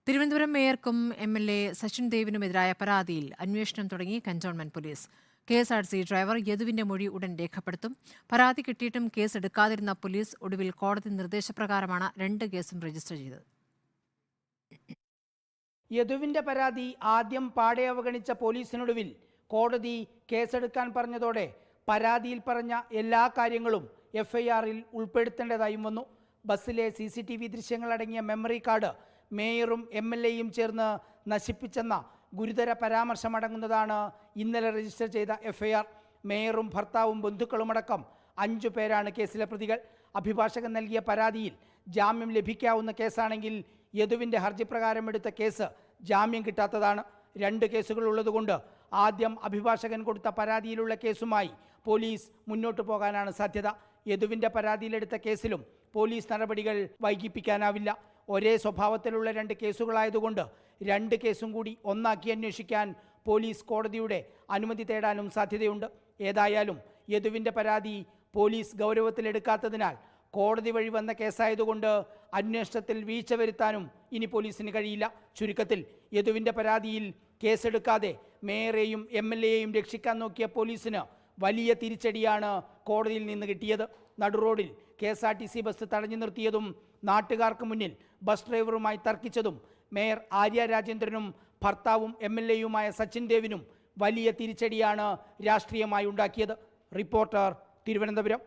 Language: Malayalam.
തിരുവനന്തപുരം മേയർക്കും എം.എൽ.എ. സച്ചിൻ ദേവിനുമെതിരായ പരാതിയിൽ അന്വേഷണം തുടങ്ങി കന്റോൺമെന്റ് പോലീസ്. കെ.എസ്.ആർ.ടി.സി ഡ്രൈവർ യദുവിന്റെ മൊഴി ഉടൻ രേഖപ്പെടുത്തും. പരാതി കിട്ടിയിട്ടും കേസ് എടുക്കാതിരുന്ന പോലീസ് ഒടുവിൽ കോടതി നിർദ്ദേശപ്രകാരമാണ് 2 കേസും രജിസ്റ്റർ ചെയ്തത്. യദുവിന്റെ പരാതി ആദ്യം പാടെ അവഗണിച്ച പോലീസിനൊടുവിൽ കോടതി കേസെടുക്കാൻ പറഞ്ഞതോടെ പരാതിയിൽ പറഞ്ഞ എല്ലാ കാര്യങ്ങളും എഫ്ഐആറിൽ ഉൾപ്പെടുത്തേണ്ടതായും വന്നു. ബസ്സിലെ CCTV ദൃശ്യങ്ങളടങ്ങിയ മെമ്മറി കാർഡ് മേയറും എം.എൽ.എയും ചേർന്ന് നശിപ്പിച്ചെന്ന ഗുരുതര പരാമർശമടങ്ങുന്നതാണ് ഇന്നലെ രജിസ്റ്റർ ചെയ്ത എഫ്ഐആർ. മേയറും ഭർത്താവും ബന്ധുക്കളുമടക്കം 5 പേരാണ് കേസിലെ പ്രതികൾ. അഭിഭാഷകൻ നൽകിയ പരാതിയിൽ ജാമ്യം ലഭിക്കാവുന്ന കേസാണെങ്കിൽ യദുവിൻ്റെ ഹർജി പ്രകാരം എടുത്ത കേസ് ജാമ്യം കിട്ടാത്തതാണ്. 2 കേസുകൾ ഉള്ളതുകൊണ്ട് ആദ്യം അഭിഭാഷകൻ കൊടുത്ത പരാതിയിലുള്ള കേസുമായി പോലീസ് മുന്നോട്ട് പോകാനാണ് സാധ്യത. യദുവിൻ്റെ പരാതിയിലെടുത്ത കേസിലും പോലീസ് നടപടികൾ വൈകിപ്പിക്കാനാവില്ല. ഒരേ സ്വഭാവത്തിലുള്ള 2 കേസുകളായതുകൊണ്ട് 2 കേസും കൂടി ഒന്നാക്കി അന്വേഷിക്കാൻ പോലീസ് കോടതിയുടെ അനുമതി തേടാനും സാധ്യതയുണ്ട്. ഏതായാലും യദുവിൻ്റെ പരാതി പോലീസ് ഗൗരവത്തിലെടുക്കാത്തതിനാൽ കോടതി വഴി വന്ന കേസായതുകൊണ്ട് അന്വേഷണത്തിൽ വീഴ്ച വരുത്താനും ഇനി പോലീസിന് കഴിയില്ല. ചുരുക്കത്തിൽ യദുവിൻ്റെ പരാതിയിൽ കേസെടുക്കാതെ മേയറെയും എം.എൽ.എയും രക്ഷിക്കാൻ നോക്കിയ പോലീസിന് വലിയ തിരിച്ചടിയാണ് കോടതിയിൽ നിന്ന് കിട്ടിയത്. നടുറോഡിൽ KSRTC ബസ് തടഞ്ഞു നിർത്തിയതും നാട്ടുകാർക്ക് മുന്നിൽ ബസ് ഡ്രൈവറുമായി തർക്കിച്ചതും മേയർ ആര്യ രാജേന്ദ്രനും ഭർത്താവും എം.എൽ.എയുമായ സച്ചിൻ ദേവിനും വലിയ തിരിച്ചടിയാണ് രാഷ്ട്രീയമായി ഉണ്ടാക്കിയത്. റിപ്പോർട്ടർ, തിരുവനന്തപുരം.